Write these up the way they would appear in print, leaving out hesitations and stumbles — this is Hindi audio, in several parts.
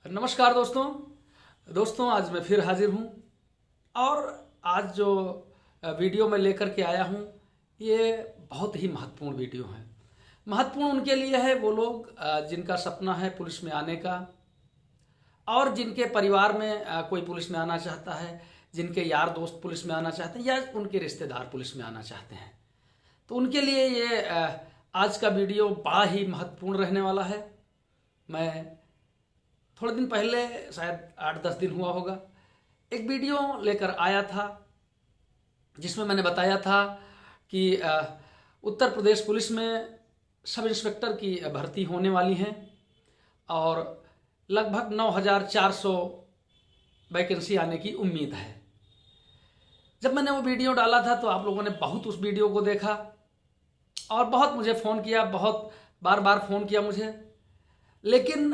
नमस्कार दोस्तों आज मैं फिर हाजिर हूँ और आज जो वीडियो मैं लेकर के आया हूँ ये बहुत ही महत्वपूर्ण वीडियो है। महत्वपूर्ण उनके लिए है वो लोग जिनका सपना है पुलिस में आने का और जिनके परिवार में कोई पुलिस में आना चाहता है, जिनके यार दोस्त पुलिस में आना चाहते हैं या उनके रिश्तेदार पुलिस में आना चाहते हैं। तो उनके लिए ये आज का वीडियो बड़ा ही महत्वपूर्ण रहने वाला है। मैं थोड़े दिन पहले शायद 8-10 दिन हुआ होगा एक वीडियो लेकर आया था जिसमें मैंने बताया था कि उत्तर प्रदेश पुलिस में सब इंस्पेक्टर की भर्ती होने वाली है और लगभग 9,400 वैकेंसी आने की उम्मीद है। जब मैंने वो वीडियो डाला था तो आप लोगों ने बहुत उस वीडियो को देखा और बहुत मुझे फ़ोन किया, बहुत बार फ़ोन किया मुझे। लेकिन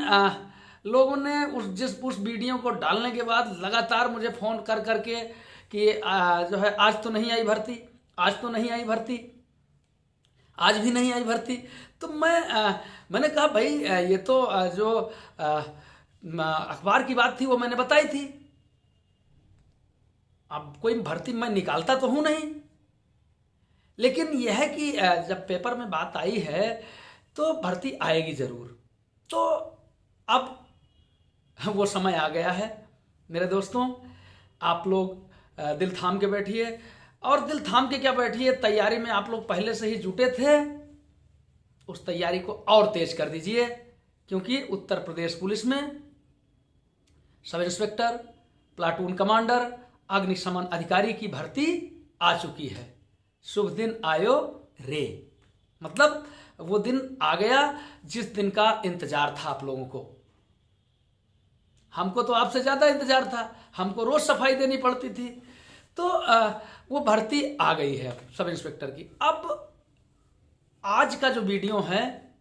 लोगों ने उस वीडियो को डालने के बाद लगातार मुझे फ़ोन कर करके कि जो है आज तो नहीं आई भर्ती, आज तो नहीं आई भर्ती, आज भी नहीं आई भर्ती। तो मैंने कहा भाई ये तो जो अखबार की बात थी वो मैंने बताई थी। अब कोई भर्ती मैं निकालता तो हूँ नहीं, लेकिन यह है कि जब पेपर में बात आई है तो भर्ती आएगी ज़रूर। तो अब वो समय आ गया है मेरे दोस्तों। आप लोग दिल थाम के बैठिए और दिल थाम के क्या बैठिए, तैयारी में आप लोग पहले से ही जुटे थे, उस तैयारी को और तेज कर दीजिए क्योंकि उत्तर प्रदेश पुलिस में सब इंस्पेक्टर, प्लाटून कमांडर, अग्निशमन अधिकारी की भर्ती आ चुकी है। शुभ दिन आयो रे, मतलब वो दिन आ गया जिस दिन का इंतजार था आप लोगों को। हमको तो आपसे ज़्यादा इंतजार था, हमको रोज़ सफाई देनी पड़ती थी। तो वो भर्ती आ गई है सब इंस्पेक्टर की। अब आज का जो वीडियो है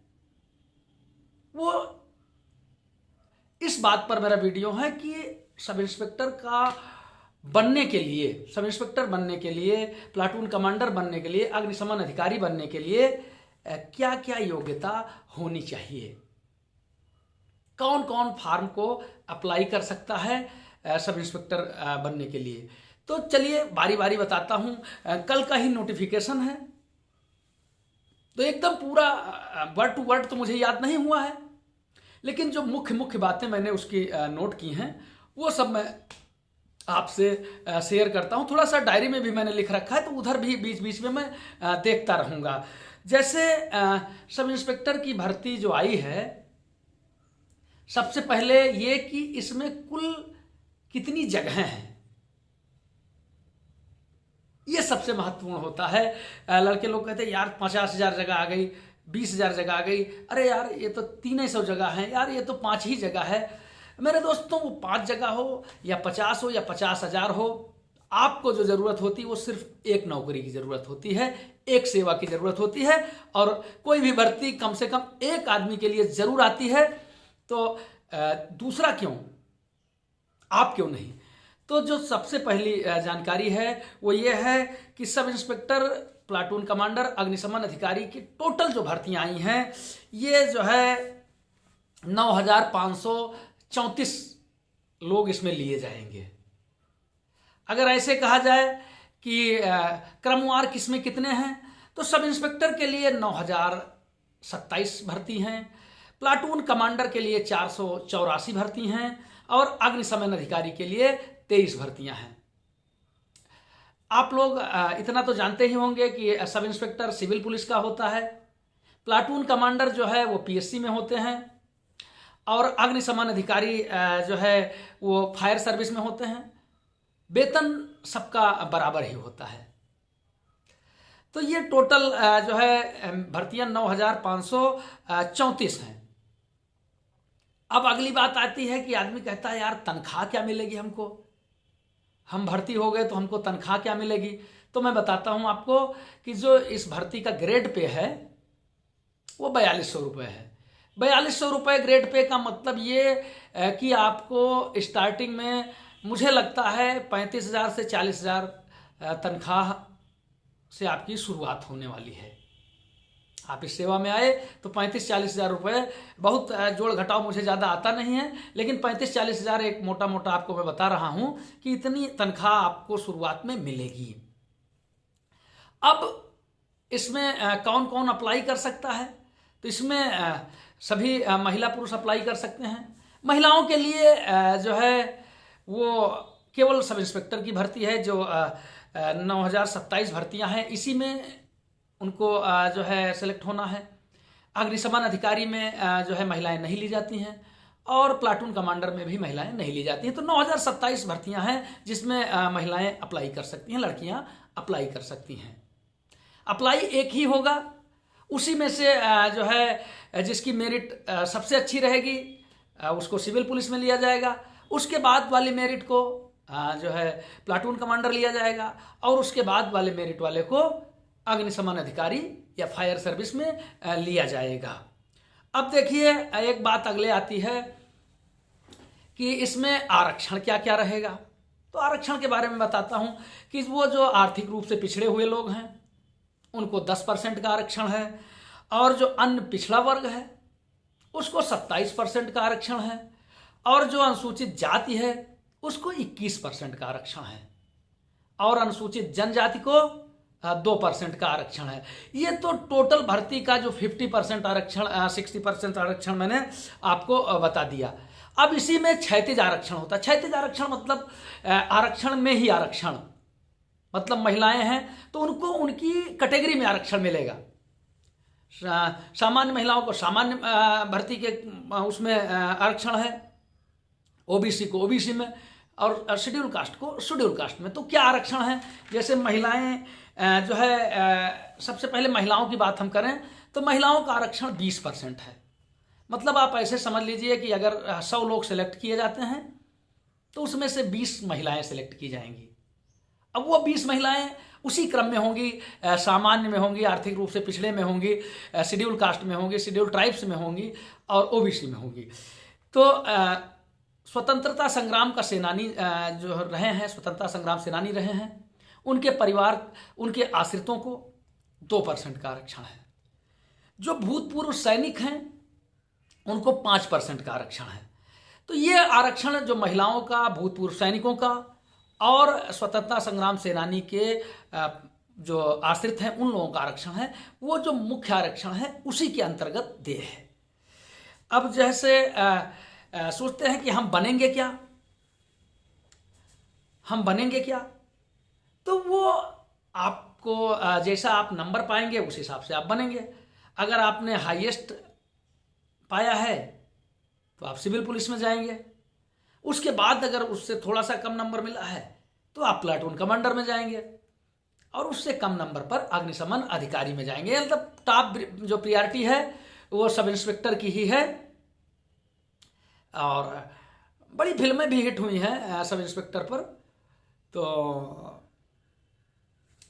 वो इस बात पर मेरा वीडियो है कि सब इंस्पेक्टर का बनने के लिए, सब इंस्पेक्टर बनने के लिए, प्लाटून कमांडर बनने के लिए, अग्निशमन अधिकारी बनने के लिए क्या क्या योग्यता होनी चाहिए, कौन कौन फार्म को अप्लाई कर सकता है सब इंस्पेक्टर बनने के लिए। तो चलिए बारी बारी बताता हूँ। कल का ही नोटिफिकेशन है तो एकदम पूरा वर्ड टू वर्ड तो मुझे याद नहीं हुआ है, लेकिन जो मुख्य बातें मैंने उसकी नोट की हैं वो सब मैं आपसे शेयर करता हूँ। थोड़ा सा डायरी में भी मैंने लिख रखा है तो उधर भी बीच बीच में मैं देखता रहूँगा। जैसे सब इंस्पेक्टर की भर्ती जो आई है, सबसे पहले ये कि इसमें कुल कितनी जगहें हैं, ये सबसे महत्वपूर्ण होता है। लड़के लोग कहते हैं यार 50,000 जगह आ गई, 20,000 जगह आ गई, अरे यार ये तो 300 जगह है, यार ये तो 5 ही जगह है। मेरे दोस्तों वो 5 जगह हो या 50 हो या 50,000 हो, आपको जो ज़रूरत होती है वो सिर्फ एक नौकरी की ज़रूरत होती है, एक सेवा की ज़रूरत होती है। और कोई भी भर्ती कम से कम एक आदमी के लिए ज़रूर आती है, तो दूसरा क्यों, आप क्यों नहीं। तो जो सबसे पहली जानकारी है वो ये है कि सब इंस्पेक्टर, प्लाटून कमांडर, अग्निशमन अधिकारी की टोटल जो भर्तियां आई हैं ये जो है 9,534 लोग इसमें लिए जाएंगे। अगर ऐसे कहा जाए कि क्रमवार किसमें कितने हैं तो सब इंस्पेक्टर के लिए 9,027 भर्ती हैं, प्लाटून कमांडर के लिए 484 भर्ती हैं और अग्निशमन अधिकारी के लिए 23 भर्तियां हैं। आप लोग इतना तो जानते ही होंगे कि सब इंस्पेक्टर सिविल पुलिस का होता है, प्लाटून कमांडर जो है वो पीएससी में होते हैं और अग्निशमन अधिकारी जो है वो फायर सर्विस में होते हैं। वेतन सबका बराबर ही होता है। तो ये टोटल जो है भर्तियां 9,534 हैं। अब अगली बात आती है कि आदमी कहता है यार तनख्वाह क्या मिलेगी हमको, हम भर्ती हो गए तो हमको तनख्वाह क्या मिलेगी। तो मैं बताता हूं आपको कि जो इस भर्ती का ग्रेड पे है वो 4,200 रुपये है। 4,200 रुपये ग्रेड पे का मतलब ये कि आपको स्टार्टिंग में मुझे लगता है 35,000 से 40,000 तनख्वाह से आपकी शुरुआत होने वाली है। आप इस सेवा में आए तो 35-40 हज़ार रुपये, बहुत जोड़ घटाव मुझे ज़्यादा आता नहीं है, लेकिन 35-40 हज़ार एक मोटा मोटा आपको मैं बता रहा हूँ कि इतनी तनख्वाह आपको शुरुआत में मिलेगी। अब इसमें कौन कौन अप्लाई कर सकता है? तो इसमें सभी महिला पुरुष अप्लाई कर सकते हैं। महिलाओं के लिए जो है वो केवल सब इंस्पेक्टर की भर्ती है, जो 9027 भर्तियां हैं, इसी में उनको जो है सेलेक्ट होना है। अग्निशमन अधिकारी में जो है महिलाएं नहीं ली जाती हैं, और प्लाटून कमांडर में भी महिलाएं नहीं ली जाती हैं। तो 9027 भर्तियां हैं जिसमें महिलाएं अप्लाई कर सकती हैं, लड़कियां अप्लाई कर सकती हैं। अप्लाई एक ही होगा, उसी में से जो है जिसकी मेरिट सबसे अच्छी रहेगी उसको सिविल पुलिस में लिया जाएगा। उसके बाद वाली मेरिट को जो है प्लाटून कमांडर लिया जाएगा, और उसके बाद वाले मेरिट वाले को अग्निशमन अधिकारी या फायर सर्विस में लिया जाएगा। अब देखिए, एक बात अगले आती है कि इसमें आरक्षण क्या क्या रहेगा। तो आरक्षण के बारे में बताता हूं कि वो जो आर्थिक रूप से पिछड़े हुए लोग हैं उनको 10% का आरक्षण है, और जो अन्य पिछड़ा वर्ग है उसको 27% का आरक्षण है, और जो अनुसूचित जाति है उसको 21% का आरक्षण है, और अनुसूचित जनजाति को 2% का आरक्षण है। ये तो टोटल भर्ती का जो 50% आरक्षण 60% आरक्षण मैंने आपको बता दिया। अब इसी में क्षैतिज आरक्षण होता है। क्षैतिज आरक्षण मतलब आरक्षण में ही आरक्षण, मतलब महिलाएं हैं तो उनको उनकी कैटेगरी में आरक्षण मिलेगा। सामान्य महिलाओं को सामान्य भर्ती के उसमें आरक्षण है, ओबीसी को ओबीसी में, और शेड्यूल कास्ट को शेड्यूल कास्ट में। तो क्या आरक्षण है? जैसे महिलाएं जो है, सबसे पहले महिलाओं की बात हम करें तो महिलाओं का आरक्षण 20% है। मतलब आप ऐसे समझ लीजिए कि अगर 100 लोग सेलेक्ट किए जाते हैं तो उसमें से 20 महिलाएं सेलेक्ट की जाएंगी। अब वो 20 महिलाएं उसी क्रम में होंगी, सामान्य में होंगी, आर्थिक रूप से पिछड़े में होंगी, शेड्यूल कास्ट में होंगी, शेड्यूल ट्राइब्स में होंगी, और ओबीसी में होंगी। तो स्वतंत्रता संग्राम का सेनानी जो रहे हैं, स्वतंत्रता संग्राम सेनानी रहे हैं, उनके परिवार, उनके आश्रितों को 2% का आरक्षण है। जो भूतपूर्व सैनिक हैं उनको 5% का आरक्षण है। तो ये आरक्षण जो महिलाओं का, भूतपूर्व सैनिकों का और स्वतंत्रता संग्राम सेनानी के जो आश्रित हैं उन लोगों का आरक्षण है, वो जो मुख्य आरक्षण है उसी के अंतर्गत दे है। अब जैसे सोचते हैं कि हम बनेंगे क्या, हम बनेंगे क्या, तो वो आपको जैसा आप नंबर पाएंगे उस हिसाब से आप बनेंगे। अगर आपने हाईएस्ट पाया है तो आप सिविल पुलिस में जाएंगे। उसके बाद अगर उससे थोड़ा सा कम नंबर मिला है तो आप प्लाटून कमांडर में जाएंगे, और उससे कम नंबर पर अग्निशमन अधिकारी में जाएंगे। मतलब टॉप जो प्रायोरिटी है वो सब इंस्पेक्टर की ही है, और बड़ी फिल्में भी हिट हुई हैं सब इंस्पेक्टर पर, तो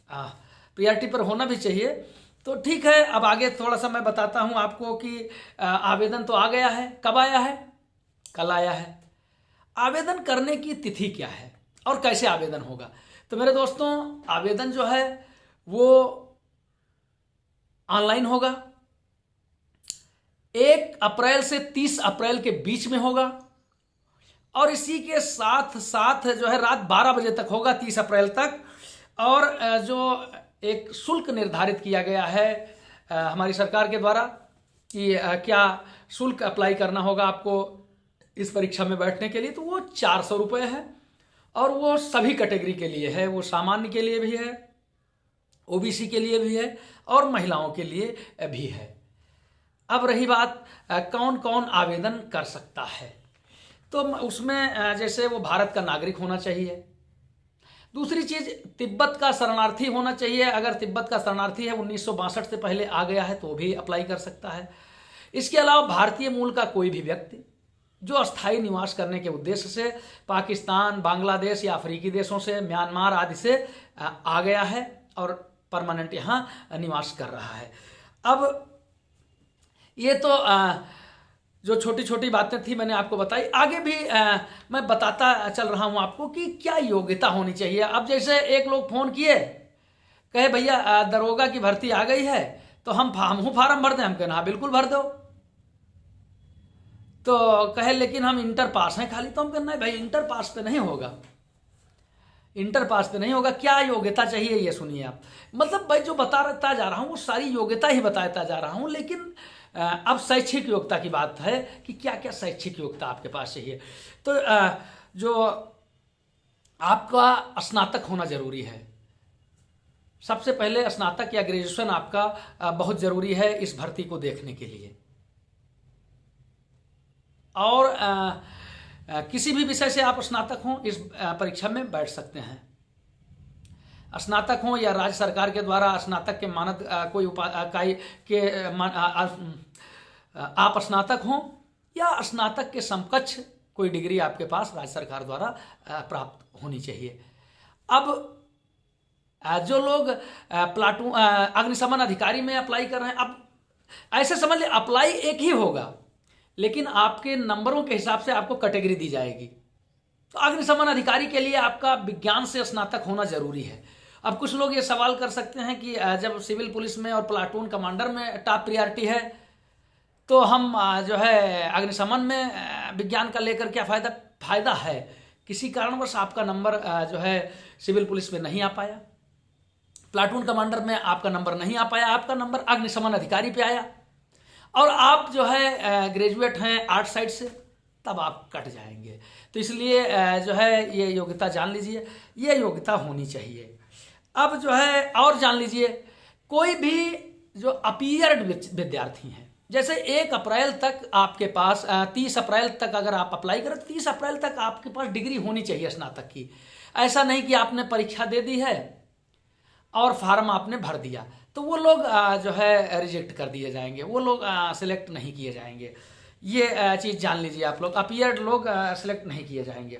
प्रायोरिटी पर होना भी चाहिए। तो ठीक है, अब आगे थोड़ा सा मैं बताता हूं आपको कि आवेदन तो आ गया है। कब आया है? कल आया है। आवेदन करने की तिथि क्या है और कैसे आवेदन होगा? तो मेरे दोस्तों, आवेदन जो है वो ऑनलाइन होगा। 1 अप्रैल से 30 अप्रैल के बीच में होगा, और इसी के साथ साथ जो है रात 12 बजे तक होगा, 30 अप्रैल तक। और जो एक शुल्क निर्धारित किया गया है हमारी सरकार के द्वारा कि क्या शुल्क अप्लाई करना होगा आपको इस परीक्षा में बैठने के लिए, तो वो 400 रुपये है, और वो सभी कैटेगरी के लिए है। वो सामान्य के लिए भी है, ओबीसी के लिए भी है, और महिलाओं के लिए भी है। अब रही बात कौन कौन आवेदन कर सकता है, तो उसमें जैसे वो भारत का नागरिक होना चाहिए। दूसरी चीज, तिब्बत का शरणार्थी होना चाहिए। अगर तिब्बत का शरणार्थी है, 1962 से पहले आ गया है, तो भी अप्लाई कर सकता है। इसके अलावा भारतीय मूल का कोई भी व्यक्ति जो अस्थायी निवास करने के उद्देश्य से पाकिस्तान, बांग्लादेश या अफ्रीकी देशों से, म्यांमार आदि से आ गया है और परमानेंट यहाँ निवास कर रहा है। अब ये तो जो छोटी छोटी बातें थी मैंने आपको बताई। आगे भी मैं बताता चल रहा हूँ आपको कि क्या योग्यता होनी चाहिए। अब जैसे एक लोग फोन किए, कहे भैया दरोगा की भर्ती आ गई है, तो तो हम फार्म भर दें? हम कहना हाँ बिल्कुल भर दो। तो कहे लेकिन हम इंटर पास हैं खाली, तो हम कहना है भाई इंटर पास तो नहीं होगा, इंटर पास तो नहीं होगा, क्या योग्यता चाहिए ये सुनिए आप। मतलब भाई जो बताता जा रहा हूँ वो सारी योग्यता ही बताता जा रहा हूँ, लेकिन अब शैक्षिक योग्यता की बात है कि क्या क्या शैक्षिक योग्यता आपके पास चाहिए। तो जो आपका स्नातक होना जरूरी है, सबसे पहले स्नातक या ग्रेजुएशन आपका बहुत जरूरी है इस भर्ती को देखने के लिए। और किसी भी विषय से आप स्नातक हों इस परीक्षा में बैठ सकते हैं। स्नातक हों या राज्य सरकार के द्वारा स्नातक के मानद कोई इकाई के आप स्नातक हों या स्नातक के समकक्ष कोई डिग्री आपके पास राज्य सरकार द्वारा प्राप्त होनी चाहिए। अब जो लोग प्लाटून अग्निशमन अधिकारी में अप्लाई कर रहे हैं, अब ऐसे समझ ले अप्लाई एक ही होगा, लेकिन आपके नंबरों के हिसाब से आपको कैटेगरी दी जाएगी। तो अग्निशमन अधिकारी के लिए आपका विज्ञान से स्नातक होना जरूरी है। अब कुछ लोग ये सवाल कर सकते हैं कि जब सिविल पुलिस में और प्लाटून कमांडर में टॉप प्रायोरिटी है तो हम जो है अग्निशमन में विज्ञान का लेकर क्या फायदा है। किसी कारणवश आपका नंबर जो है सिविल पुलिस में नहीं आ पाया, प्लाटून कमांडर में आपका नंबर नहीं आ पाया, आपका नंबर अग्निशमन अधिकारी पे आया और आप जो है ग्रेजुएट हैं आर्ट साइड से, तब आप कट जाएंगे। तो इसलिए जो है ये योग्यता जान लीजिए, ये योग्यता होनी चाहिए। अब जो है और जान लीजिए, कोई भी जो अपीयर्ड विद्यार्थी हैं, जैसे 1 अप्रैल तक आपके पास 30 अप्रैल तक अगर आप अप्लाई करें, 30 अप्रैल तक आपके पास डिग्री होनी चाहिए स्नातक की। ऐसा नहीं कि आपने परीक्षा दे दी है और फार्म आपने भर दिया तो वो लोग जो है रिजेक्ट कर दिए जाएंगे, वो लोग सिलेक्ट नहीं किए जाएंगे। ये चीज़ जान लीजिए आप लोग, अपीयर्ड लोग सिलेक्ट नहीं किए जाएंगे।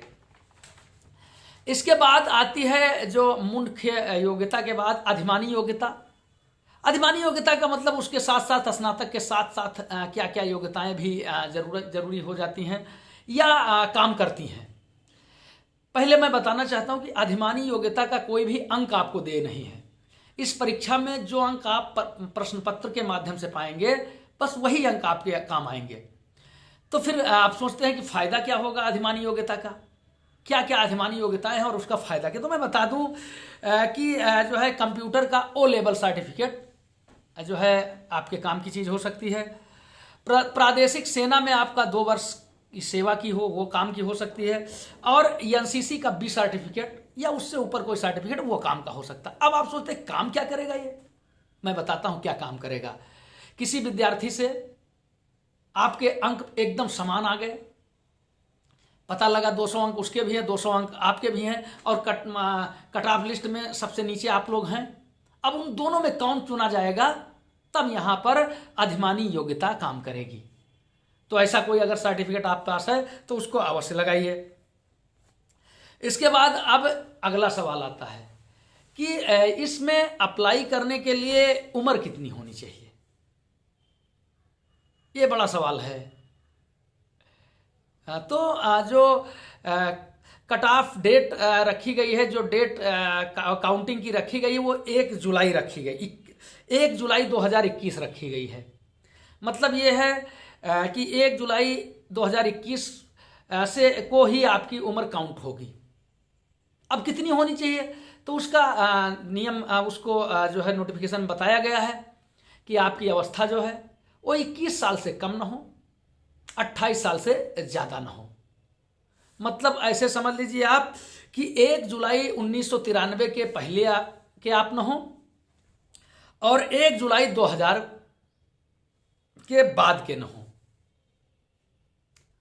इसके बाद आती है जो मुख्य योग्यता के बाद अधिमानी योग्यता। अधिमानी योग्यता का मतलब उसके साथ साथ स्नातक के साथ साथ क्या क्या योग्यताएं भी जरूरी हो जाती हैं या काम करती हैं। पहले मैं बताना चाहता हूं कि अधिमानी योग्यता का कोई भी अंक आपको दे नहीं है। इस परीक्षा में जो अंक आप प्रश्न पत्र के माध्यम से पाएंगे बस वही अंक आपके काम आएंगे। तो फिर आप सोचते हैं कि फायदा क्या होगा अधिमानी योग्यता का, क्या क्या अधिमानी योग्यताएं हैं और उसका फायदा क्या। तो मैं बता दूं कि जो है कंप्यूटर का O लेवल सर्टिफिकेट जो है आपके काम की चीज हो सकती है। प्रादेशिक सेना में आपका 2 वर्ष की सेवा की हो वो काम की हो सकती है। और NCC का B सर्टिफिकेट या उससे ऊपर कोई सर्टिफिकेट वो काम का हो सकता है। अब आप सोचते हैं काम क्या करेगा ये, मैं बताता हूं क्या काम करेगा। किसी विद्यार्थी से आपके अंक एकदम समान आ गए, पता लगा 200 अंक उसके भी हैं, 200 अंक आपके भी हैं और कट ऑफ लिस्ट में सबसे नीचे आप लोग हैं। अब उन दोनों में कौन चुना जाएगा, तब यहां पर अधिमानी योग्यता काम करेगी। तो ऐसा कोई अगर सर्टिफिकेट आपके पास है तो उसको अवश्य लगाइए। इसके बाद अब अगला सवाल आता है कि इसमें अप्लाई करने के लिए उम्र कितनी होनी चाहिए। ये बड़ा सवाल है। तो जो कट ऑफ डेट रखी गई है, जो डेट काउंटिंग की रखी गई है वो 1 जुलाई रखी गई, 1 जुलाई 2021 रखी गई है। मतलब ये है कि 1 जुलाई 2021 से को ही आपकी उम्र काउंट होगी। अब कितनी होनी चाहिए, तो उसका नियम उसको जो है नोटिफिकेशन बताया गया है कि आपकी अवस्था जो है वो 21 साल से कम ना हो, 28 साल से ज़्यादा ना हो। मतलब ऐसे समझ लीजिए आप कि 1 जुलाई 1993 के पहले के आप ना हो और 1 जुलाई 2000 के बाद के ना हो।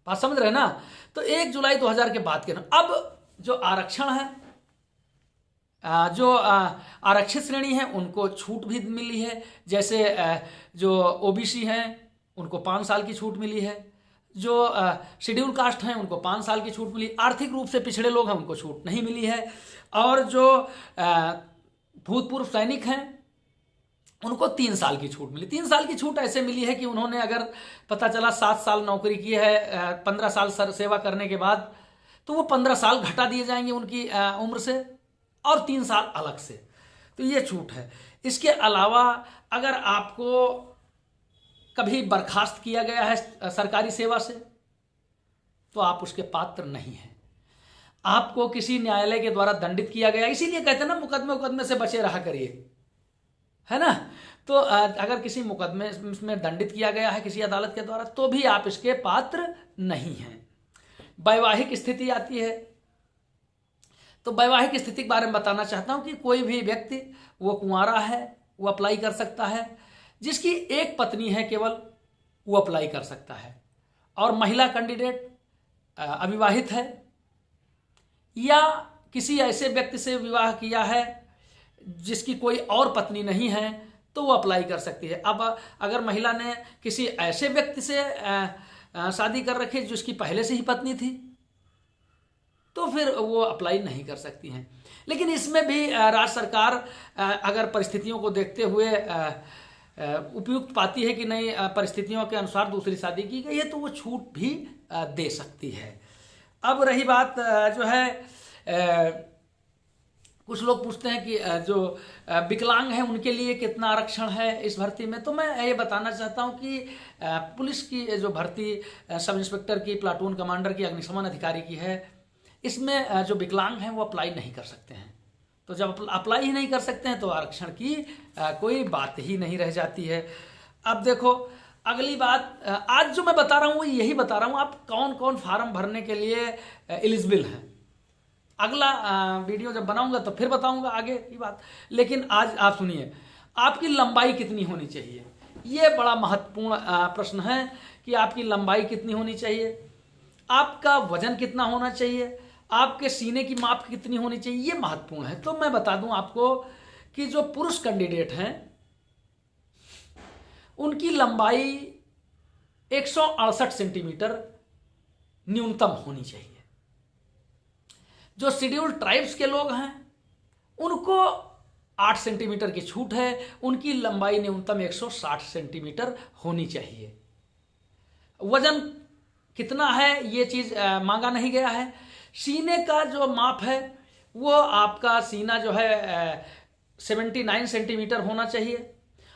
बात समझ रहे ना। तो 1 जुलाई 2000 के बाद के ना। अब जो आरक्षण है, जो आरक्षित श्रेणी है उनको छूट भी मिली है। जैसे जो OBC हैं उनको 5 साल की छूट मिली है, जो शेड्यूल कास्ट हैं उनको 5 साल की छूट मिली, आर्थिक रूप से पिछड़े लोग हैं उनको छूट नहीं मिली है, और जो भूतपूर्व सैनिक हैं उनको 3 साल की छूट मिली। 3 साल की छूट ऐसे मिली है कि उन्होंने अगर पता चला 7 साल नौकरी की है, 15 साल सेवा करने के बाद, तो वो 15 साल घटा दिए जाएंगे उनकी उम्र से और 3 साल अलग से। तो ये छूट है। इसके अलावा अगर आपको कभी बर्खास्त किया गया है सरकारी सेवा से तो आप उसके पात्र नहीं हैं। आपको किसी न्यायालय के द्वारा दंडित किया गया, इसीलिए कहते हैं ना मुकदमे से बचे रहा करिए, है ना। तो अगर किसी मुकदमे में दंडित किया गया है किसी अदालत के द्वारा तो भी आप इसके पात्र नहीं हैं। वैवाहिक स्थिति आती है, तो वैवाहिक स्थिति के बारे में बताना चाहता हूं कि कोई भी व्यक्ति वो कुंवारा है वो अप्लाई कर सकता है, जिसकी एक पत्नी है केवल वो अप्लाई कर सकता है, और महिला कैंडिडेट अविवाहित है या किसी ऐसे व्यक्ति से विवाह किया है जिसकी कोई और पत्नी नहीं है तो वो अप्लाई कर सकती है। अब अगर महिला ने किसी ऐसे व्यक्ति से शादी कर रखी जिसकी पहले से ही पत्नी थी तो फिर वो अप्लाई नहीं कर सकती हैं। लेकिन इसमें भी राज्य सरकार अगर परिस्थितियों को देखते हुए उपयुक्त पाती है कि नहीं परिस्थितियों के अनुसार दूसरी शादी की गई है तो वो छूट भी दे सकती है। अब रही बात जो है कुछ लोग पूछते हैं कि जो विकलांग हैं उनके लिए कितना आरक्षण है इस भर्ती में, तो मैं ये बताना चाहता हूं कि पुलिस की जो भर्ती सब इंस्पेक्टर की, प्लाटून कमांडर की, अग्निशमन अधिकारी की है, इसमें जो विकलांग हैं वो अप्लाई नहीं कर सकते हैं। तो जब अप्लाई ही नहीं कर सकते हैं तो आरक्षण की कोई बात ही नहीं रह जाती है। अब देखो अगली बात, आज जो मैं बता रहा हूँ यही बता रहा हूँ आप कौन कौन फार्म भरने के लिए एलिजिबल हैं। अगला वीडियो जब बनाऊंगा तो फिर बताऊंगा आगे की बात। लेकिन आज आप सुनिए, आपकी लंबाई कितनी होनी चाहिए, ये बड़ा महत्वपूर्ण प्रश्न है कि आपकी लंबाई कितनी होनी चाहिए, आपका वजन कितना होना चाहिए, आपके सीने की माप कितनी होनी चाहिए, ये महत्वपूर्ण है। तो मैं बता दूं आपको कि जो पुरुष कैंडिडेट हैं उनकी लंबाई 168 सेंटीमीटर न्यूनतम होनी चाहिए। जो शेड्यूल ट्राइब्स के लोग हैं उनको 8 सेंटीमीटर की छूट है, उनकी लंबाई न्यूनतम 160 सेंटीमीटर होनी चाहिए। वजन कितना है ये चीज मांगा नहीं गया है। सीने का जो माप है वो आपका सीना जो है 79 सेंटीमीटर होना चाहिए,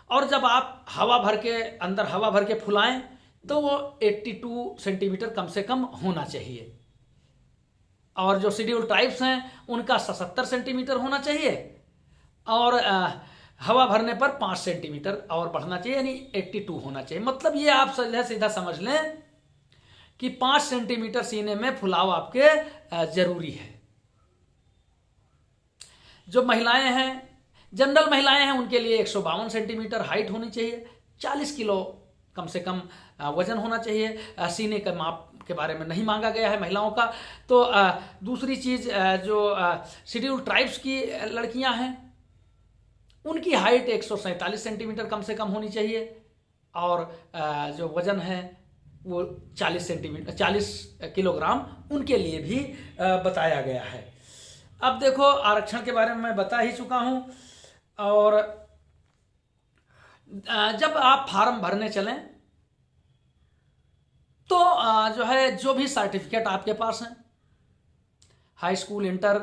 और जब आप हवा भर के अंदर हवा भर के फुलाएं तो वो 82 सेंटीमीटर कम से कम होना चाहिए। और जो शेड्यूल ट्राइब्स हैं उनका 77 सेंटीमीटर होना चाहिए, और हवा भरने पर 5 सेंटीमीटर और बढ़ना चाहिए, यानी 82 होना चाहिए। मतलब ये आप सीधा समझ लें कि 5 सेंटीमीटर सीने में फुलाव आपके जरूरी है। जो महिलाएं हैं, जनरल महिलाएं हैं, उनके लिए 152 सेंटीमीटर हाइट होनी चाहिए, 40 किलो कम से कम वजन होना चाहिए। सीने का माप के बारे में नहीं मांगा गया है महिलाओं का। तो दूसरी चीज जो शेड्यूल ट्राइब्स की लड़कियां हैं उनकी हाइट 147 सेंटीमीटर कम से कम होनी चाहिए, और जो वजन है वो 40 किलोग्राम उनके लिए भी बताया गया है। अब देखो आरक्षण के बारे में मैं बता ही चुका हूं, और जब आप फॉर्म भरने चलें तो जो है जो भी सर्टिफिकेट आपके पास हैं, हाई स्कूल, इंटर,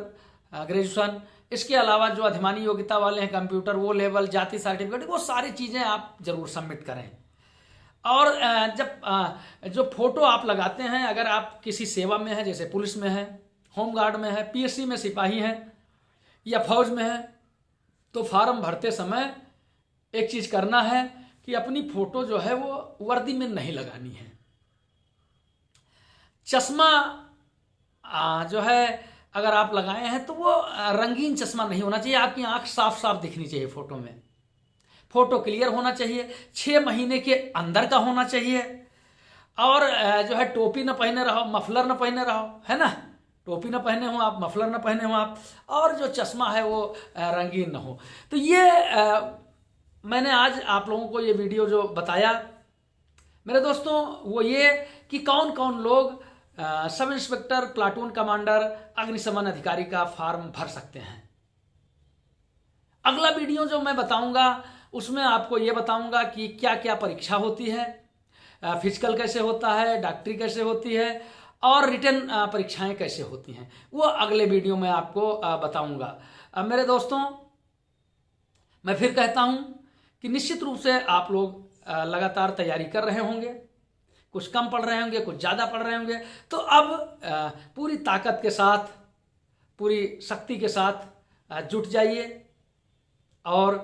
ग्रेजुएशन, इसके अलावा जो अधिमानी योग्यता वाले हैं, कंप्यूटर वो लेवल, जाति सर्टिफिकेट, वो सारी चीज़ें आप जरूर सबमिट करें। और जब जो फोटो आप लगाते हैं, अगर आप किसी सेवा में हैं, जैसे पुलिस में है, होमगार्ड में है, पीएससी में सिपाही हैं या फौज में है, तो फॉर्म भरते समय एक चीज़ करना है कि अपनी फोटो जो है वो वर्दी में नहीं लगानी है। चश्मा जो है अगर आप लगाए हैं तो वो रंगीन चश्मा नहीं होना चाहिए, आपकी आंख साफ साफ दिखनी चाहिए फोटो में, फोटो क्लियर होना चाहिए, 6 महीने के अंदर का होना चाहिए, और जो है टोपी ना पहने रहो, मफलर ना पहने रहो, है ना, टोपी ना पहने हो आप, मफलर ना पहने हो आप, और जो चश्मा है वो रंगीन ना हो। तो ये मैंने आज आप लोगों को ये वीडियो जो बताया मेरे दोस्तों वो ये कि कौन कौन लोग सब इंस्पेक्टर, प्लाटून कमांडर, अग्निशमन अधिकारी का फॉर्म भर सकते हैं। अगला वीडियो जो मैं बताऊंगा उसमें आपको ये बताऊंगा कि क्या क्या परीक्षा होती है, फिजिकल कैसे होता है, डॉक्टरी कैसे होती है, और रिटन परीक्षाएं कैसे होती हैं, वो अगले वीडियो में आपको बताऊंगा। मेरे दोस्तों मैं फिर कहता हूं कि निश्चित रूप से आप लोग लगातार तैयारी कर रहे होंगे, कुछ कम पढ़ रहे होंगे, कुछ ज़्यादा पढ़ रहे होंगे, तो अब पूरी ताकत के साथ, पूरी शक्ति के साथ जुट जाइए और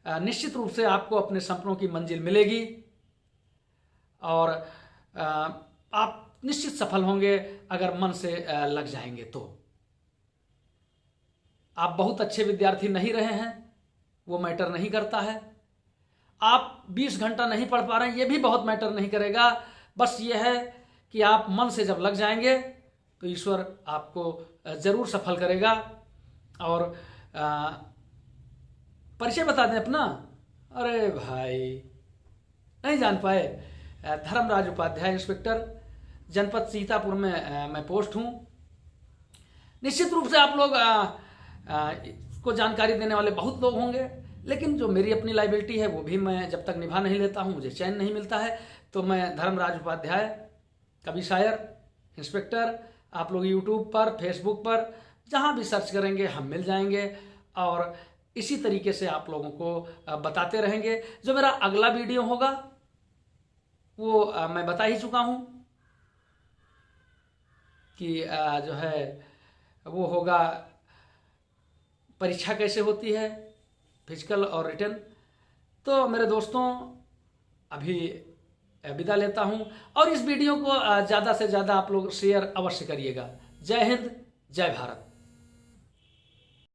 निश्चित रूप से आपको अपने सपनों की मंजिल मिलेगी और आप निश्चित सफल होंगे अगर मन से लग जाएंगे तो। आप बहुत अच्छे विद्यार्थी नहीं रहे हैं, वो मैटर नहीं करता है। आप 20 घंटा नहीं पढ़ पा रहे हैं, ये भी बहुत मैटर नहीं करेगा। बस ये है कि आप मन से जब लग जाएंगे तो ईश्वर आपको जरूर सफल करेगा। और परिचय बता दें अपना। अरे भाई, नहीं जान पाए? धर्मराज उपाध्याय, इंस्पेक्टर, जनपद सीतापुर में मैं पोस्ट हूँ। निश्चित रूप से आप लोग को जानकारी देने वाले बहुत लोग होंगे, लेकिन जो मेरी अपनी लाइबिलिटी है वो भी मैं जब तक निभा नहीं लेता हूँ, मुझे चैन नहीं मिलता है। तो मैं धर्मराज उपाध्याय, कवि शायर, इंस्पेक्टर, आप लोग यूट्यूब पर, फेसबुक पर जहाँ भी सर्च करेंगे हम मिल जाएंगे और इसी तरीके से आप लोगों को बताते रहेंगे। जो मेरा अगला वीडियो होगा वो मैं बता ही चुका हूँ कि जो है वो होगा परीक्षा कैसे होती है, फिजिकल और रिटन। तो मेरे दोस्तों, अभी विदा लेता हूं और इस वीडियो को ज़्यादा से ज़्यादा आप लोग शेयर अवश्य करिएगा। जय हिंद, जय भारत।